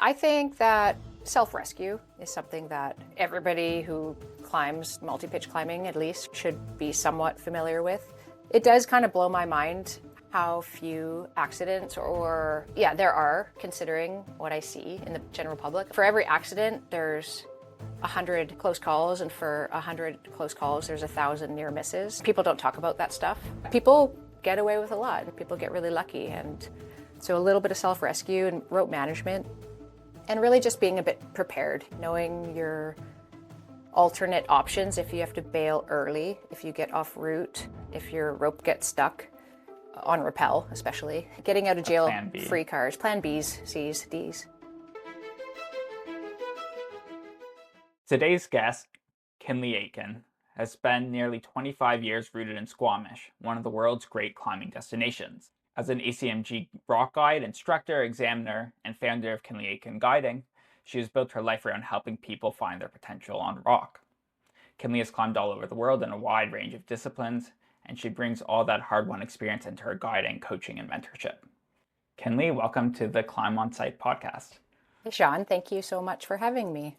I think that self-rescue is something that everybody who climbs multi-pitch climbing at least should be somewhat familiar with. It does kind of blow my mind how few accidents there are, considering what I see in the general public. For every accident, there's 100 close calls, and for 100 close calls, there's 1,000 near misses. People don't talk about that stuff. People get away with a lot. People get really lucky. And so a little bit of self-rescue and rope management, and really just being a bit prepared, knowing your alternate options if you have to bail early, if you get off route, if your rope gets stuck on rappel, especially. Getting out of jail free cards, plan Bs, Cs, Ds. Today's guest, Kinley Aitken, has spent nearly 25 years rooted in Squamish, one of the world's great climbing destinations. As an ACMG Rock guide, instructor, examiner, and founder of Kinley Aitken Guiding, she has built her life around helping people find their potential on rock. Kinley has climbed all over the world in a wide range of disciplines, and she brings all that hard-won experience into her guiding, coaching, and mentorship. Kinley, welcome to the Climb Onsight Podcast. Hey, Shaun, thank you so much for having me.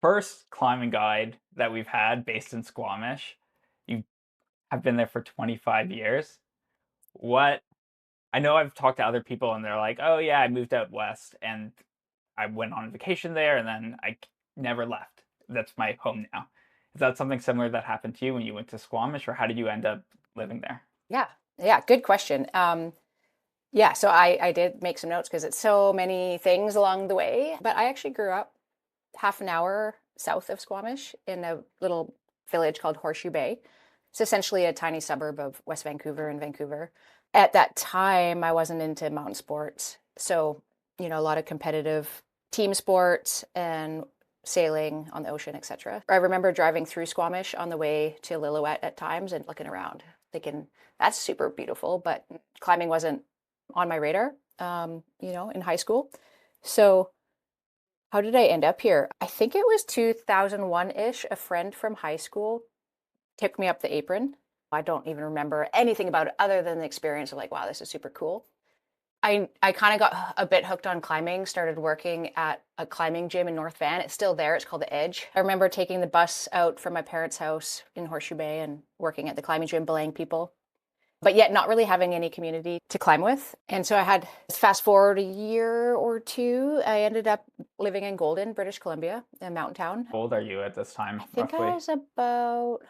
First climbing guide that we've had based in Squamish. You have been there for 25 years. I know I've talked to other people and they're like, oh yeah, I moved out west and I went on vacation there and then I never left. That's my home now. Is that something similar that happened to you when you went to Squamish, or how did you end up living there? Yeah, good question. So I did make some notes because it's so many things along the way, but I actually grew up half an hour south of Squamish in a little village called Horseshoe Bay. It's essentially a tiny suburb of West Vancouver and Vancouver. At that time, I wasn't into mountain sports. So, a lot of competitive team sports and sailing on the ocean, etc. I remember driving through Squamish on the way to Lillooet at times and looking around, thinking, that's super beautiful, but climbing wasn't on my radar, in high school. So how did I end up here? I think it was 2001-ish. A friend from high school took me up the apron. I don't even remember anything about it other than the experience of like, wow, this is super cool. I kind of got a bit hooked on climbing, started working at a climbing gym in North Van. It's still there. It's called The Edge. I remember taking the bus out from my parents' house in Horseshoe Bay and working at the climbing gym, belaying people, but yet not really having any community to climb with. And so I had, fast forward a year or two, I ended up living in Golden, British Columbia, a mountain town. How old are you at this time, I think roughly? I was about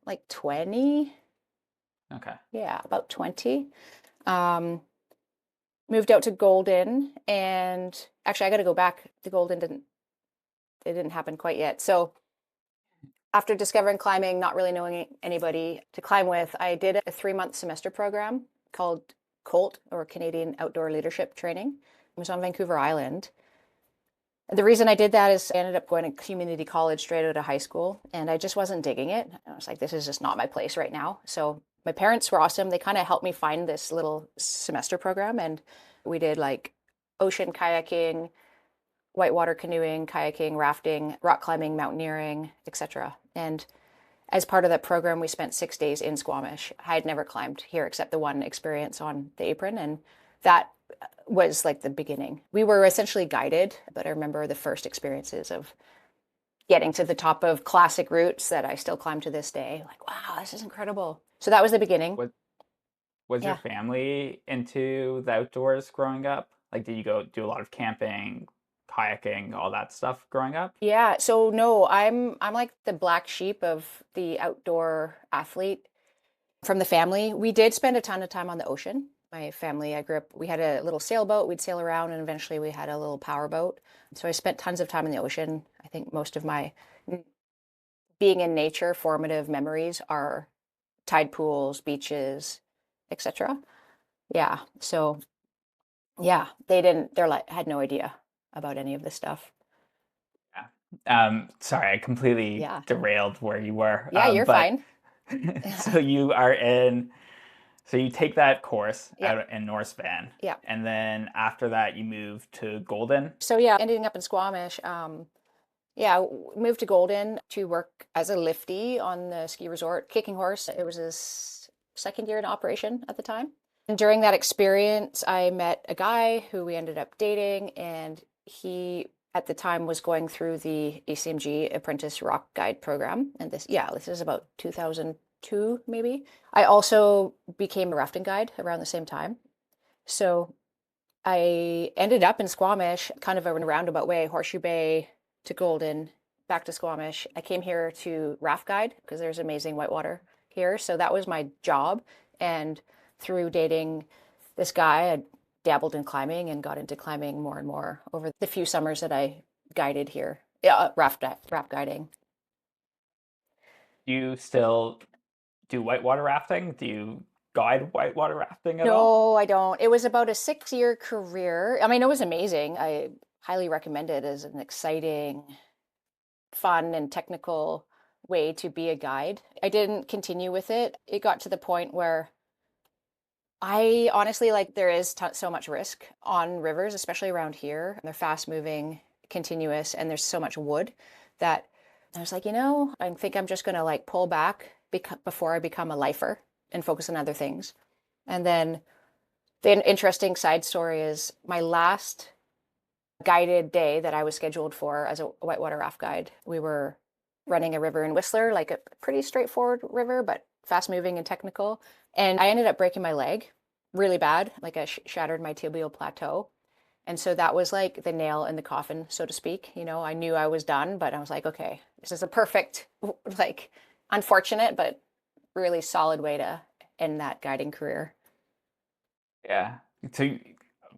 like 20. Okay. Yeah, about 20. Moved out to Golden, and actually I got to go back. The Golden didn't happen quite yet. So after discovering climbing, not really knowing anybody to climb with, I did a 3-month semester program called COLT, or Canadian Outdoor Leadership Training. It was on Vancouver Island. The reason I did that is I ended up going to community college straight out of high school, and I just wasn't digging it. I was like, this is just not my place right now. So my parents were awesome. They kind of helped me find this little semester program, and we did like ocean kayaking, whitewater canoeing, kayaking, rafting, rock climbing, mountaineering, etc. And as part of that program, we spent 6 days in Squamish. I had never climbed here except the one experience on the apron, and that was like the beginning. We were essentially guided, but I remember the first experiences of getting to the top of classic routes that I still climb to this day. Like, wow, this is incredible. So that was the beginning. Was your family into the outdoors growing up? Like, did you go do a lot of camping, kayaking, all that stuff growing up? Yeah, so no, I'm like the black sheep of the outdoor athlete from the family. We did spend a ton of time on the ocean. My family, I grew up, we had a little sailboat, we'd sail around, and eventually we had a little power boat. So I spent tons of time in the ocean. I think most of my being in nature formative memories are tide pools, beaches, etc. Yeah. So yeah, they're like, had no idea about any of this stuff. Yeah. Sorry, I completely derailed where you were. Yeah, you're fine. So you take that course out in North Van. Yeah. And then after that, you move to Golden. So yeah, ending up in Squamish. Moved to Golden to work as a lifty on the ski resort, Kicking Horse. It was his second year in operation at the time. And during that experience, I met a guy who we ended up dating, and he at the time was going through the ACMG Apprentice Rock Guide program. And this is about 2002, maybe. I also became a rafting guide around the same time. So I ended up in Squamish, kind of in a roundabout way, Horseshoe Bay to Golden, back to Squamish. I came here to raft guide because there's amazing whitewater here. So that was my job. And through dating this guy, I dabbled in climbing and got into climbing more and more over the few summers that I guided here. Yeah, raft guiding. Do you still do whitewater rafting? Do you guide whitewater rafting at all? No, I don't. It was about a 6-year career. I mean, it was amazing. I highly recommend it as an exciting, fun, and technical way to be a guide. I didn't continue with it. It got to the point where I honestly there is so much risk on rivers, especially around here. They're fast moving, continuous, and there's so much wood that I was like, I think I'm just going to pull back before I become a lifer and focus on other things. And then the interesting side story is my last guided day that I was scheduled for as a whitewater raft guide. We were running a river in Whistler, like a pretty straightforward river, but fast moving and technical. And I ended up breaking my leg really bad, like I shattered my tibial plateau. And so that was like the nail in the coffin, so to speak. I knew I was done, but I was like, okay, this is a perfect, unfortunate, but really solid way to end that guiding career. Yeah. So,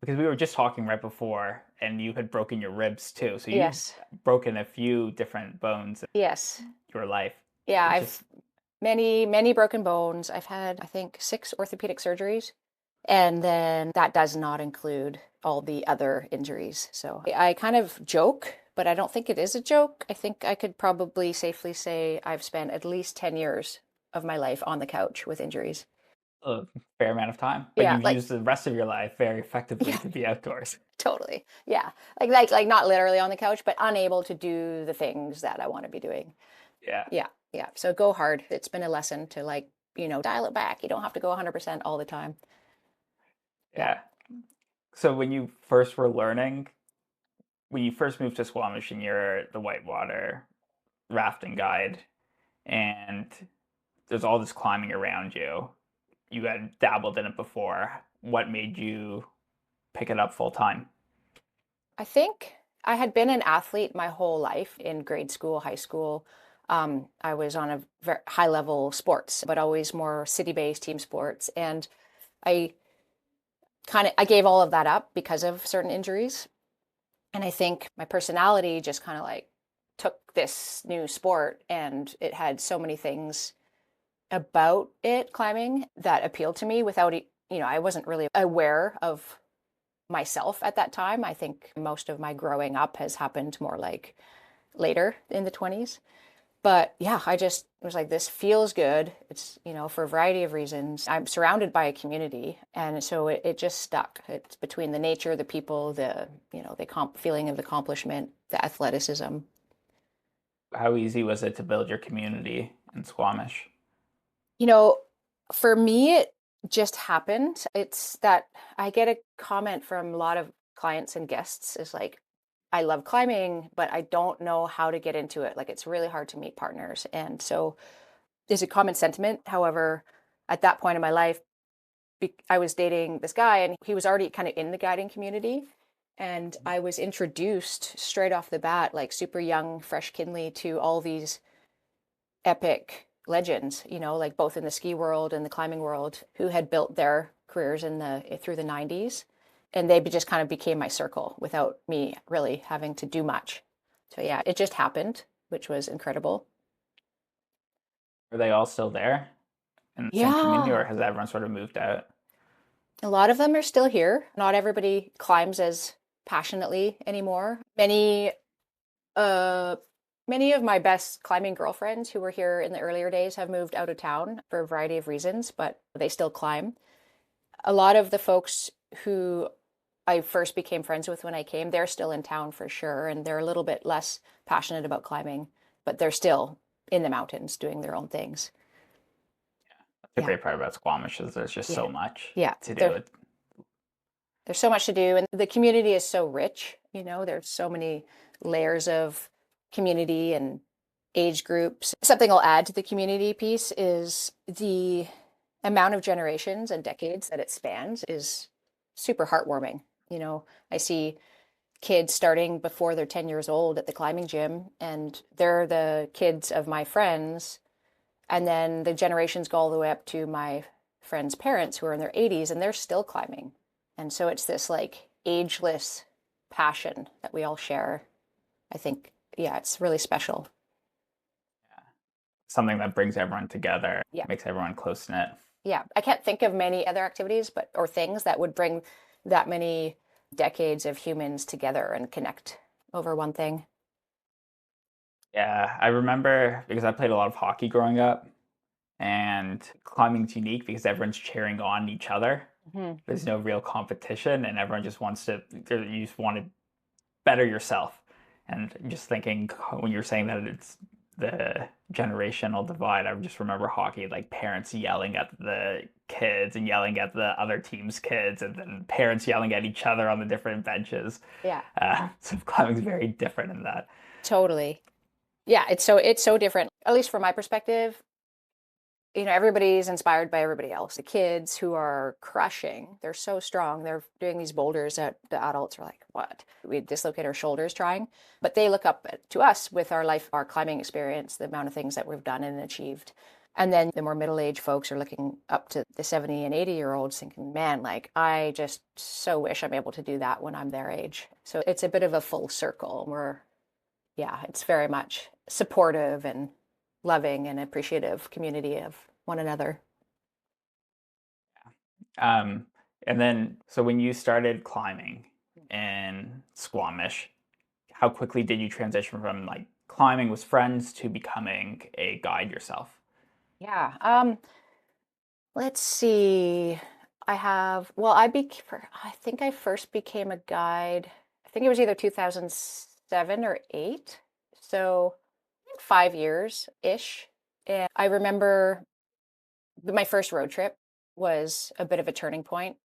because we were just talking right before, and you had broken your ribs too. So Yes. you've broken a few different bones Yes. in your life. Yeah, I've many broken bones. I've had, I think, 6 orthopedic surgeries. And then that does not include all the other injuries. So I kind of joke, but I don't think it is a joke. I think I could probably safely say I've spent at least 10 years of my life on the couch with injuries. A fair amount of time, but Yeah, you've used the rest of your life very effectively Yeah. to be outdoors. Totally. Yeah. Like not literally on the couch, but unable to do the things that I want to be doing. Yeah. Yeah. Yeah. So go hard. It's been a lesson to dial it back. You don't have to go 100% all the time. Yeah. So when you first were learning, when you first moved to Squamish and you're the whitewater rafting guide, and there's all this climbing around you, you had dabbled in it before. What made you pick it up full time? I think I had been an athlete my whole life in grade school, high school. I was on a very high level sports, but always more city-based team sports. And I I gave all of that up because of certain injuries. And I think my personality just kind of took this new sport, and it had so many things about it, climbing, that appealed to me without, I wasn't really aware of myself at that time. I think most of my growing up has happened more later in the 20s. But yeah, I just was like, this feels good. It's, for a variety of reasons. I'm surrounded by a community. And so it just stuck. It's between the nature, the people, the feeling of accomplishment, the athleticism. How easy was it to build your community in Squamish? For me, it just happened. It's that I get a comment from a lot of clients and guests is like, I love climbing, but I don't know how to get into it. It's really hard to meet partners. And so there's a common sentiment. However, at that point in my life, I was dating this guy and he was already kind of in the guiding community. And I was introduced straight off the bat, super young, fresh Kinley, to all these epic legends, both in the ski world and the climbing world, who had built their careers through the 90s. And they just kind of became my circle without me really having to do much. So yeah, it just happened, which was incredible. Are they all still there in the same community, or has everyone sort of moved out? A lot of them are still here. Not everybody climbs as passionately anymore. Many of my best climbing girlfriends who were here in the earlier days have moved out of town for a variety of reasons, but they still climb. A lot of the folks who I first became friends with when I came, they're still in town for sure, and they're a little bit less passionate about climbing, but they're still in the mountains doing their own things. The Yeah. great part about Squamish is there's just Yeah. so much Yeah. to do. There's so much to do, and the community is so rich. There's so many layers of community and age groups. Something I'll add to the community piece is the amount of generations and decades that it spans is super heartwarming. I see kids starting before they're 10 years old at the climbing gym, and they're the kids of my friends. And then the generations go all the way up to my friends' parents who are in their 80s and they're still climbing. And so it's this like ageless passion that we all share. I think, yeah, it's really special. Something that brings everyone together, Yeah. makes everyone close knit. Yeah. I can't think of many other activities or things that would bring that many decades of humans together and connect over one thing. Yeah, I remember because I played a lot of hockey growing up, and climbing's unique because everyone's cheering on each other. Mm-hmm. There's no real competition, and everyone just you just want to better yourself. And just thinking when you're saying that it's the generational divide, I just remember hockey, like parents yelling at the kids and yelling at the other team's kids, and then parents yelling at each other on the different benches. Yeah. So climbing's very different in that. Totally. Yeah, it's so different, at least from my perspective. Everybody's inspired by everybody else. The kids who are crushing, they're so strong. They're doing these boulders that the adults are like, what? We dislocate our shoulders trying. But they look up to us with our climbing experience, the amount of things that we've done and achieved. And then the more middle-aged folks are looking up to the 70 and 80-year-olds thinking, man, like, I just so wish I'm able to do that when I'm their age. So it's a bit of a full circle. It's very much supportive and loving and appreciative community of one another. And then, so when you started climbing in Squamish, how quickly did you transition from like climbing with friends to becoming a guide yourself? Yeah. Let's see. I think I first became a guide. I think it was either 2007 or 8. So 5 years-ish. And I remember my first road trip was a bit of a turning point,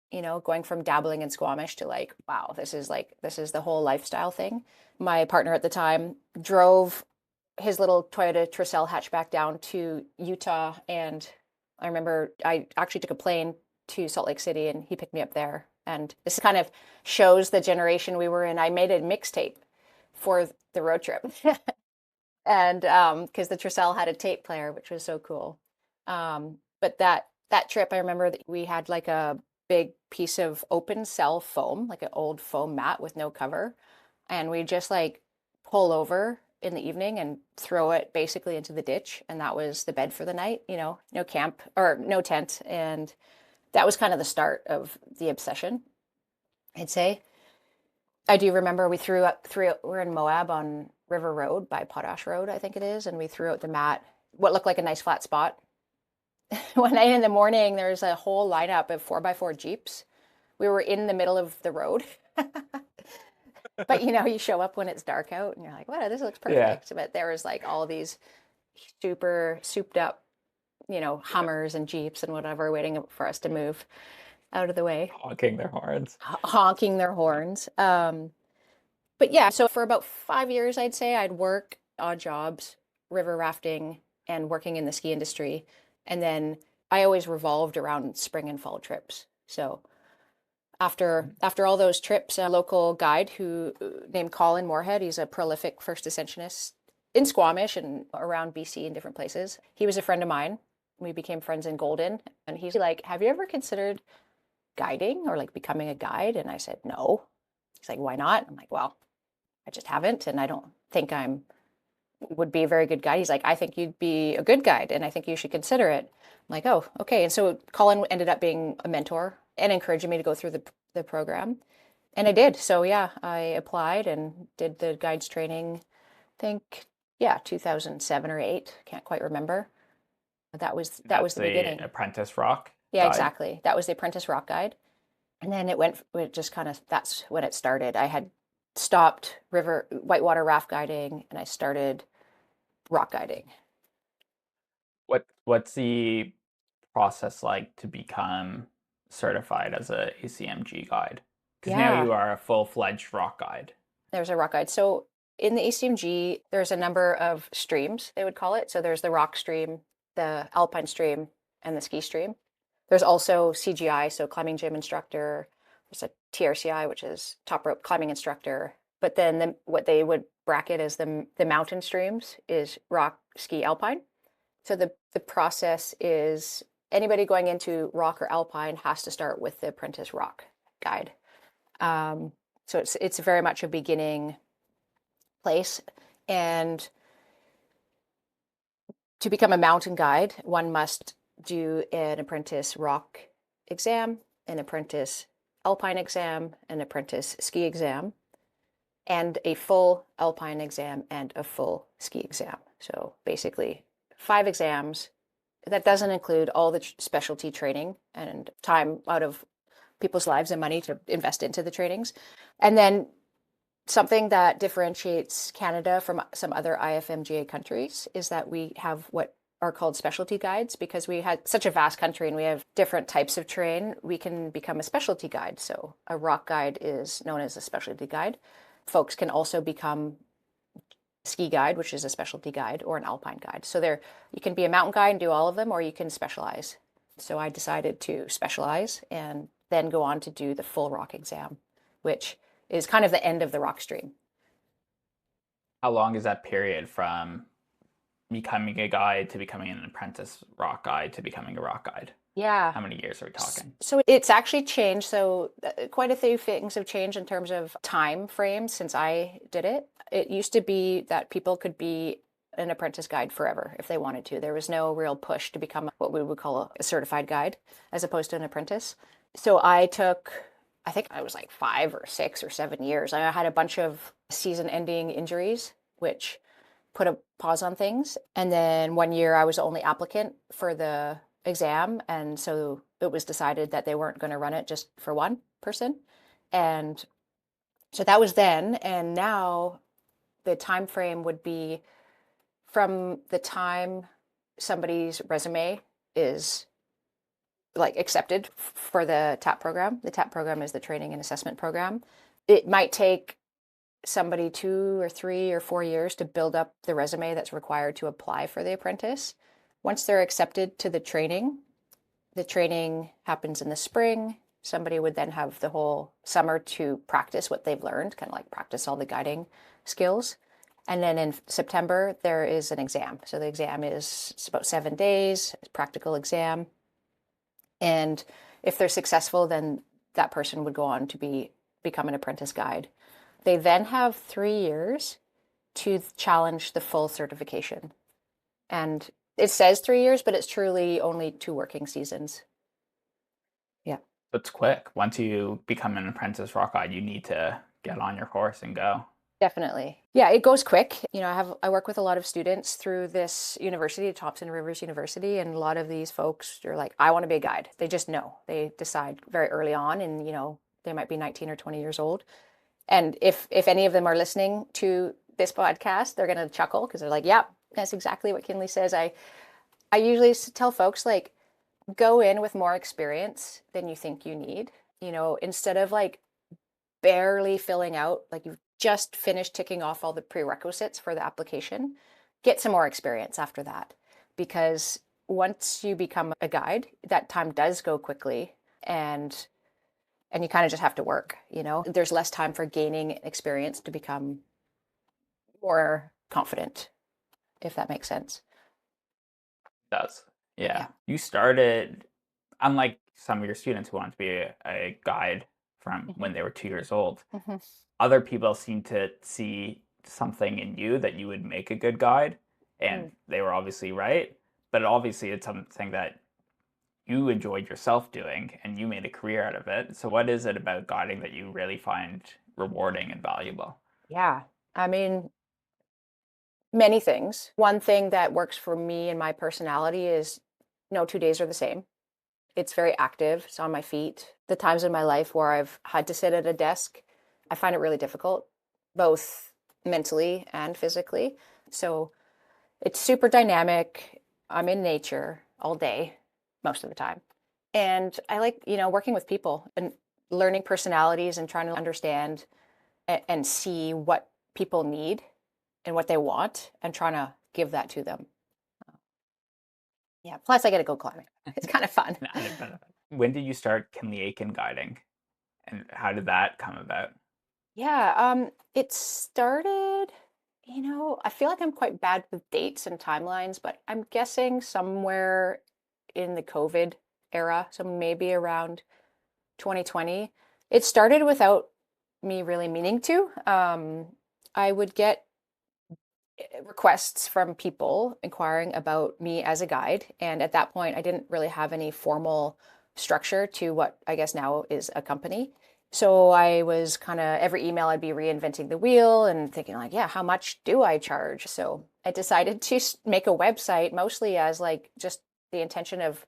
going from dabbling in Squamish to like, wow, this is the whole lifestyle thing. My partner at the time drove his little Toyota Tercel hatchback down to Utah, and I remember I actually took a plane to Salt Lake City and he picked me up there. And this kind of shows the generation we were in. I made a mixtape for the road trip. And because the Tercel had a tape player, which was so cool. But that trip, I remember that we had like a big piece of open cell foam, like an old foam mat with no cover, and we just like pull over in the evening and throw it basically into the ditch, and that was the bed for the night. No camp or no tent, and that was kind of the start of the obsession, I'd say. I do remember we're in Moab on River Road by Potash Road, I think it is, and we threw out the mat, what looked like a nice flat spot. One night in the morning, there's a whole lineup of 4x4 Jeeps. We were in the middle of the road. But you show up when it's dark out and you're like, wow, this looks perfect. Yeah. But there was like all these super souped up, Hummers and Jeeps and whatever waiting for us to move out of the way. Honking their horns. Honking their horns. But yeah, so for about 5 years, I'd say I'd work odd jobs, river rafting, and working in the ski industry. And then I always revolved around spring and fall trips. So after all those trips, a local guide named Colin Moorhead, he's a prolific first ascensionist in Squamish and around BC in different places. He was a friend of mine. We became friends in Golden. And he's like, have you ever considered guiding or like becoming a guide? And I said, no. He's like, why not? I'm like, well, I just haven't. And I don't think would be a very good guide. He's like, I think you'd be a good guide and I think you should consider it. I'm like, oh, okay. And so Colin ended up being a mentor and encouraging me to go through the program. And I did. So yeah, I applied and did the guides training, I think, 2007 or 8. Can't quite remember. That was the beginning. Apprentice Rock? Yeah, guide. Exactly. That was the Apprentice Rock Guide. And then that's when it started. I had stopped whitewater raft guiding and I started rock guiding. What's the process like to become certified as a ACMG guide? Because now Yeah, you are a full-fledged rock guide. there's a rock guide. So in the ACMG, there's a number of streams, they would call it. So there's the rock stream, the Alpine stream, and the ski stream. There's also CGI, so climbing gym instructor. There's a TRCI, which is top rope climbing instructor. But then what they would bracket as the mountain streams is rock, ski, alpine. So the process is anybody going into rock or alpine has to start with the apprentice rock guide. So it's very much a beginning place. And to become a mountain guide, one must do an apprentice rock exam, an apprentice alpine exam, an apprentice ski exam, and a full alpine exam and a full ski exam. So basically 5 exams. That doesn't include all the specialty training and time out of people's lives and money to invest into the trainings. And then something that differentiates Canada from some other IFMGA countries is that we have what are called specialty guides. Because we had such a vast country and we have different types of terrain, we can become a specialty guide. So a rock guide is known as a specialty guide. Folks can also become ski guide, which is a specialty guide, or an alpine guide. So there, you can be a mountain guide and do all of them, or you can specialize. So I decided to specialize and then go on to do the full rock exam, which is kind of the end of the rock stream. How long is that period from becoming a guide to becoming an apprentice rock guide to becoming a rock guide? Yeah. How many years are we talking? So it's actually changed. So quite a few things have changed in terms of time frame since I did it. It used to be that people could be an apprentice guide forever if they wanted to. There was no real push to become what we would call a certified guide as opposed to an apprentice. So I think I was like 5 or 6 or 7 years. I had a bunch of season ending injuries, which put a pause on things. And then 1 year I was the only applicant for the exam. And so it was decided that they weren't going to run it just for one person. And so that was then. And now the time frame would be from the time somebody's resume is like accepted for the TAP program. The TAP program is the training and assessment program. It might take somebody 2 or 3 or 4 years to build up the resume that's required to apply for the apprentice. Once they're accepted to the training happens in the spring. Somebody would then have the whole summer to practice what they've learned, kind of like practice all the guiding skills. And then in September, there is an exam. So the exam is about 7 days, practical exam. And if they're successful, then that person would go on to become an apprentice guide. They then have 3 years to challenge the full certification. And it says 3 years, but it's truly only 2 working seasons. Yeah. It's quick. Once you become an apprentice rock guide, you need to get on your horse and go. Definitely. Yeah, it goes quick. You know, I work with a lot of students through this university, Thompson Rivers University, and a lot of these folks are like, I want to be a guide. They just know. They decide very early on, and you know, they might be 19 or 20 years old. And if any of them are listening to this podcast, they're going to chuckle because they're like, yeah, that's exactly what Kinley says. I usually tell folks, like, go in with more experience than you think you need. You know, instead of like barely filling out, like you've just finished ticking off all the prerequisites for the application, get some more experience after that. Because once you become a guide, that time does go quickly, and you kind of just have to work, you know. There's less time for gaining experience to become more confident, if that makes sense. It does. Yeah. You started, unlike some of your students who want to be a guide from when they were 2 years old, other people seem to see something in you that you would make a good guide, and they were obviously right. But obviously it's something that you enjoyed yourself doing and you made a career out of it. So what is it about guiding that you really find rewarding and valuable? Yeah. I mean, many things. One thing that works for me and my personality is no 2 days are the same. It's very active. It's on my feet. The times in my life where I've had to sit at a desk, I find it really difficult, both mentally and physically. So it's super dynamic. I'm in nature all day. most of the time. And I like, working with people and learning personalities and trying to understand and see what people need and what they want and trying to give that to them. Yeah. Plus, I get to go climbing. It's kind of fun. Added benefit. When did you start Kinley Aitken Guiding, and how did that come about? Yeah. It started, I feel like I'm quite bad with dates and timelines, but I'm guessing somewhere in the COVID era, so maybe around 2020. It started without me really meaning to. I would get requests from people inquiring about me as a guide. And at that point, I didn't really have any formal structure to what I guess now is a company. So I was kind of every email I'd be reinventing the wheel and thinking like, yeah, how much do I charge? So I decided to make a website mostly as like just the intention of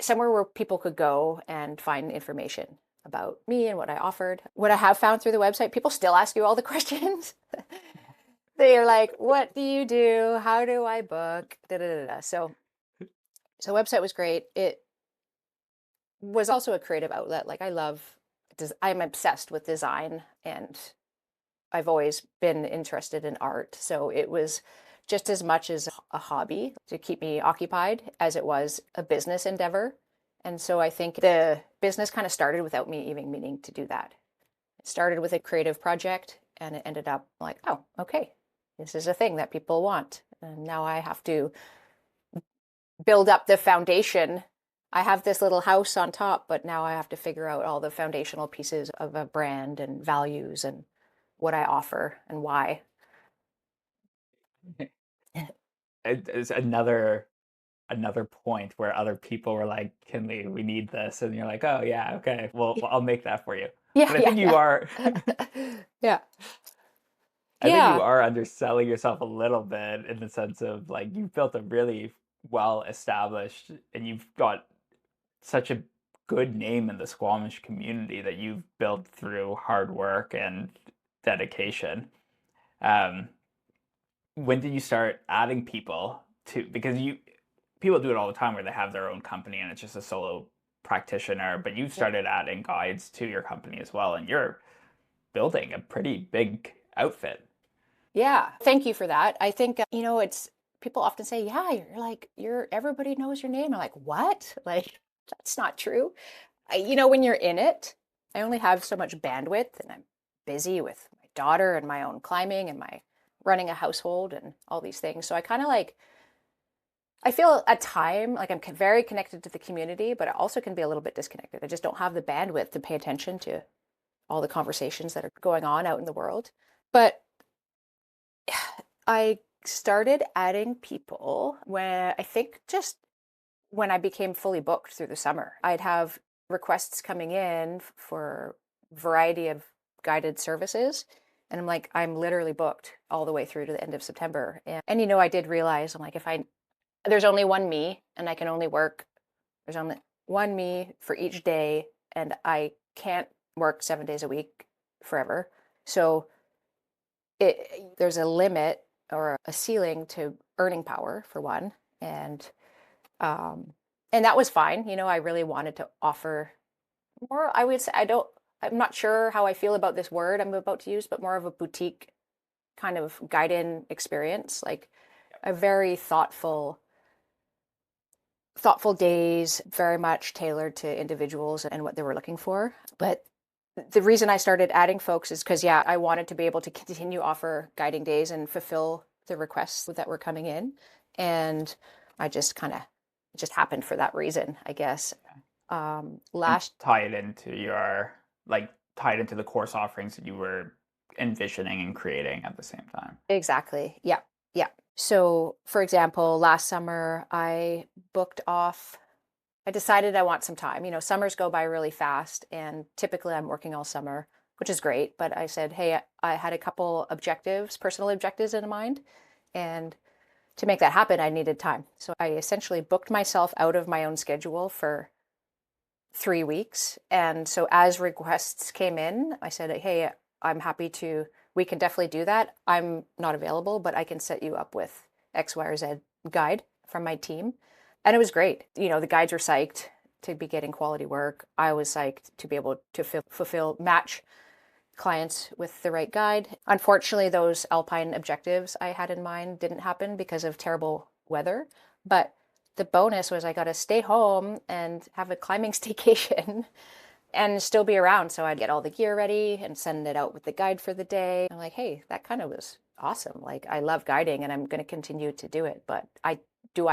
somewhere where people could go and find information about me and what I offered. What I have found through the website, people still ask you all the questions. They're like, what do you do? How do I book? Da, da, da, da. So website was great. It was also a creative outlet. Like I'm obsessed with design and I've always been interested in art. So it was just as much as a hobby to keep me occupied as it was a business endeavor. And so I think the business kind of started without me even meaning to do that. It started with a creative project and it ended up like, oh, okay, this is a thing that people want. And now I have to build up the foundation. I have this little house on top, but now I have to figure out all the foundational pieces of a brand and values and what I offer and why. It's another point where other people were like, Kinley, we need this, and you're like, oh yeah, okay, well I'll make that for you. Yeah, But I think you are yeah. I think you Yeah. are underselling yourself a little bit in the sense of like you've built a really well established and you've got such a good name in the Squamish community that you've built through hard work and dedication. Um, when did you start adding people to, because people do it all the time where they have their own company and it's just a solo practitioner, but you've started adding guides to your company as well, and you're building a pretty big outfit. Yeah. Thank you for that. I think, it's people often say, yeah, everybody knows your name. I'm like, what? Like, that's not true. When you're in it, I only have so much bandwidth and I'm busy with my daughter and my own climbing and my running a household and all these things. So I kind of I feel at time like I'm very connected to the community, but I also can be a little bit disconnected. I just don't have the bandwidth to pay attention to all the conversations that are going on out in the world. But I started adding people when I became fully booked through the summer. I'd have requests coming in for a variety of guided services. And I'm like, I'm literally booked all the way through to the end of September. And I did realize, I'm like, there's only one me and there's only one me for each day. And I can't work 7 days a week forever. So there's a limit or a ceiling to earning power for one. And that was fine. I really wanted to offer more, I would say, I'm not sure how I feel about this word I'm about to use, but more of a boutique kind of guide-in experience, like a very thoughtful days, very much tailored to individuals and what they were looking for. But the reason I started adding folks is because, yeah, I wanted to be able to continue offer guiding days and fulfill the requests that were coming in. And I just it just happened for that reason, I guess. Tie it into the course offerings that you were envisioning and creating at the same time. Exactly. Yeah. Yeah. So, for example, last summer I decided I want some time. Summers go by really fast and typically I'm working all summer, which is great. But I said, hey, I had a couple personal objectives in mind. And to make that happen, I needed time. So I essentially booked myself out of my own schedule for 3 weeks. And so as requests came in, I said, hey, we can definitely do that. I'm not available, but I can set you up with X, Y, or Z guide from my team. And it was great. The guides were psyched to be getting quality work. I was psyched to be able to match clients with the right guide. Unfortunately, those Alpine objectives I had in mind didn't happen because of terrible weather. But the bonus was I got to stay home and have a climbing staycation and still be around. So I'd get all the gear ready and send it out with the guide for the day. I'm like, hey, that kind of was awesome. Like, I love guiding and I'm going to continue to do it. But I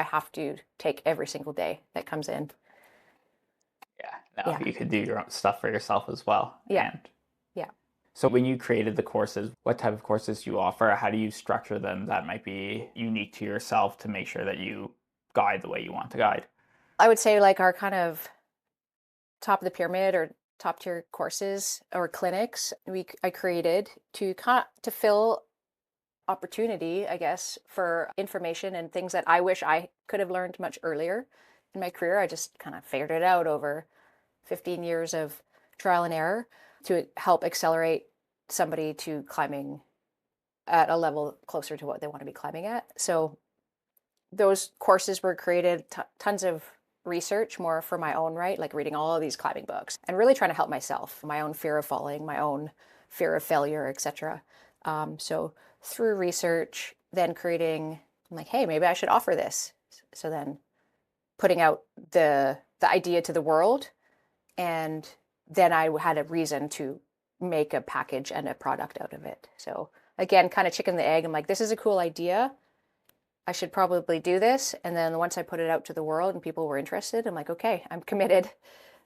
have to take every single day that comes in. Yeah, no, you could do your own stuff for yourself as well. Yeah. And yeah. so when you created the courses, what type of courses do you offer? How do you structure them that might be unique to yourself to make sure that you guide the way you want to guide? I would say like our kind of top of the pyramid or top tier courses or clinics I created to fill opportunity, I guess, for information and things that I wish I could have learned much earlier in my career. I just kind of figured it out over 15 years of trial and error to help accelerate somebody to climbing at a level closer to what they want to be climbing at. So those courses were created, tons of research more for my own right, like reading all of these climbing books and really trying to help myself, my own fear of falling, my own fear of failure, etc. So through research, then creating, I'm like, hey, maybe I should offer this. So then putting out the idea to the world, and then I had a reason to make a package and a product out of it. So again, kind of chicken the egg. I'm like, this is a cool idea. I should probably do this. And then once I put it out to the world and people were interested, I'm like, okay, I'm committed.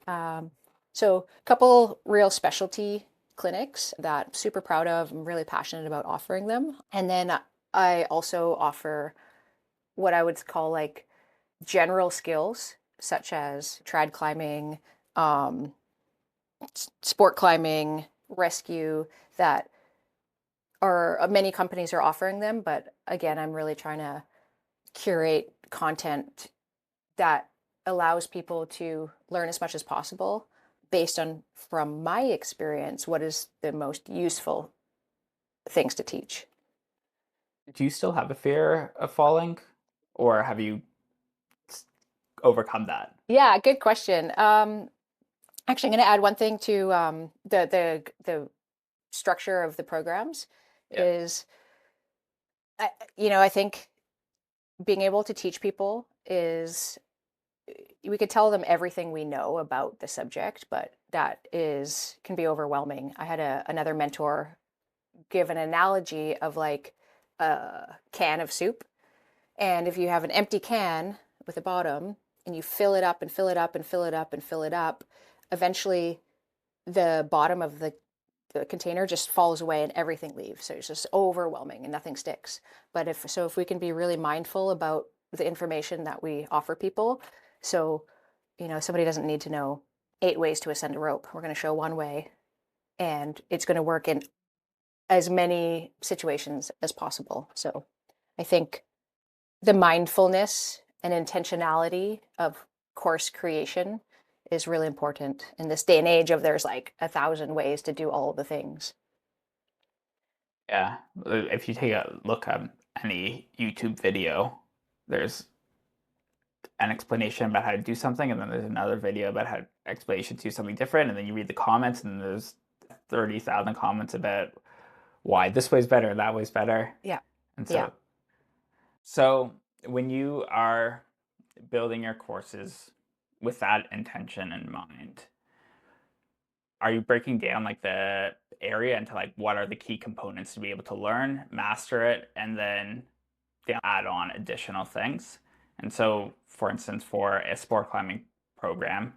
So a couple real specialty clinics that I'm super proud of. I'm really passionate about offering them. And then I also offer what I would call like general skills, such as trad climbing, sport climbing, rescue, that are many companies are offering them. But again, I'm really trying to curate content that allows people to learn as much as possible based on, from my experience, what is the most useful things to teach. Do you still have a fear of falling, or have you overcome that? Yeah, good question. Actually, I'm going to add one thing to the structure of the programs. Is, I think being able to teach people is, we could tell them everything we know about the subject, but that can be overwhelming. I had another mentor give an analogy of like a can of soup. And if you have an empty can with a bottom and you fill it up and fill it up and fill it up and fill it up, eventually the bottom of the container just falls away and everything leaves. So it's just overwhelming and nothing sticks. But if we can be really mindful about the information that we offer people, so somebody doesn't need to know 8 ways to ascend a rope. We're going to show one way, and it's going to work in as many situations as possible. So I think the mindfulness and intentionality of course creation is really important in this day and age of there's like 1,000 ways to do all the things. Yeah, if you take a look at any YouTube video, there's an explanation about how to do something, and then there's another video about how explanation to do something different, and then you read the comments, and there's 30,000 comments about why this way's better and that way's better. Yeah. And so when you are building your courses with that intention in mind, are you breaking down like the area into like what are the key components to be able to learn, master it, and then add on additional things? And so, for instance, for a sport climbing program,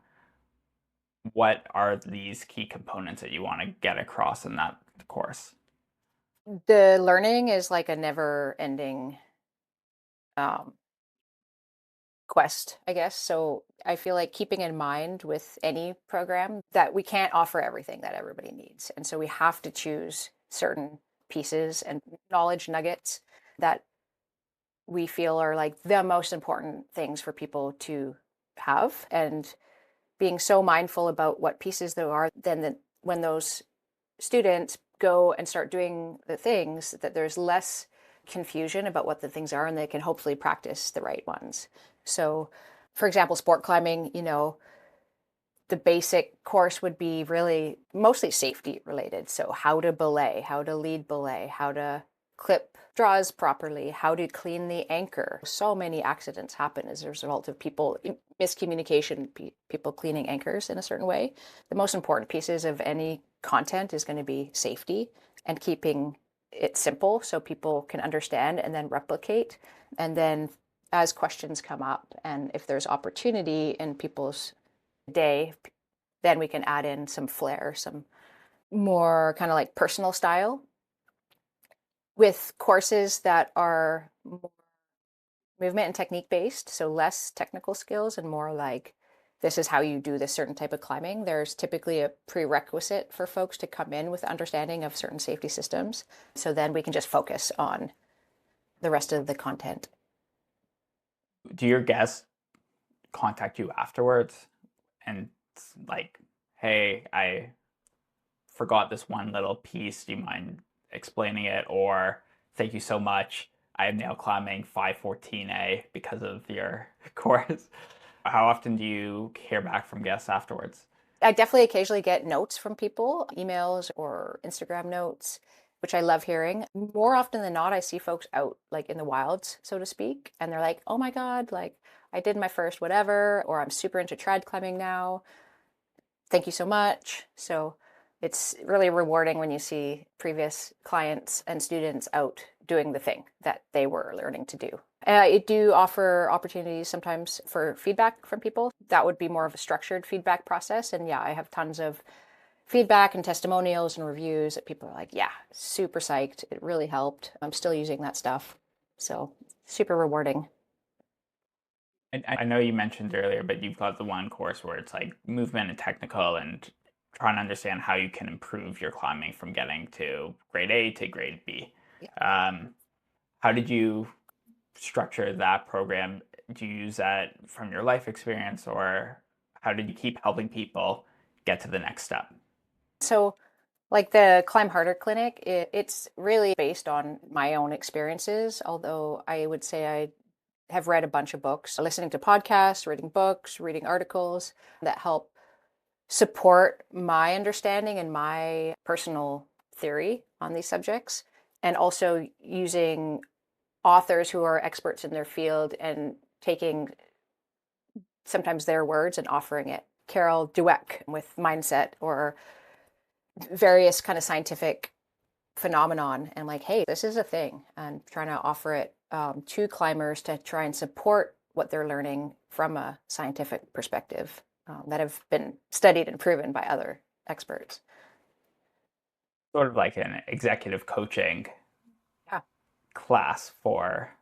what are these key components that you want to get across in that course? The learning is like a never-ending quest, I guess. So I feel like keeping in mind with any program that we can't offer everything that everybody needs. And so we have to choose certain pieces and knowledge nuggets that we feel are like the most important things for people to have. And being so mindful about what pieces there are, then when those students go and start doing the things, that there's less confusion about what the things are and they can hopefully practice the right ones. So For example, sport climbing, the basic course would be really mostly safety related. So how to belay, how to lead belay, how to clip draws properly, how to clean the anchor. So many accidents happen as a result of miscommunication, people cleaning anchors in a certain way. The most important pieces of any content is going to be safety and keeping it simple so people can understand and then replicate. And then as questions come up and if there's opportunity in people's day, then we can add in some flair, some more kind of like personal style with courses that are more movement and technique based, so less technical skills and more like this is how you do this certain type of climbing. There's typically a prerequisite for folks to come in with understanding of certain safety systems. So then we can just focus on the rest of the content. Do your guests contact you afterwards and like, hey, I forgot this one little piece. Do you mind explaining it? Or thank you so much. I am now climbing 514A because of your course. How often do you hear back from guests afterwards? I definitely occasionally get notes from people, emails or Instagram notes, which I love hearing. More often than not, I see folks out like in the wilds, so to speak, and they're like, oh my God, like I did my first whatever, or I'm super into trad climbing now. Thank you so much. So it's really rewarding when you see previous clients and students out doing the thing that they were learning to do. I do offer opportunities sometimes for feedback from people. That would be more of a structured feedback process. And yeah, I have tons of feedback and testimonials and reviews that people are like, yeah, super psyched. It really helped. I'm still using that stuff. So super rewarding. And I know you mentioned earlier, but you've got the one course where it's like movement and technical and trying to understand how you can improve your climbing from getting to grade A to grade B. Yeah. How did you structure that program? Do you use that from your life experience, or how did you keep helping people get to the next step? So like the Climb Harder clinic, it's really based on my own experiences, although I would say I have read a bunch of books, listening to podcasts, reading books, reading articles that help support my understanding and my personal theory on these subjects, and also using authors who are experts in their field and taking sometimes their words and offering it. Carol Dweck with mindset or various kind of scientific phenomenon and like, hey, this is a thing, and trying to offer it to climbers to try and support what they're learning from a scientific perspective that have been studied and proven by other experts. Sort of like an executive coaching Yeah. class for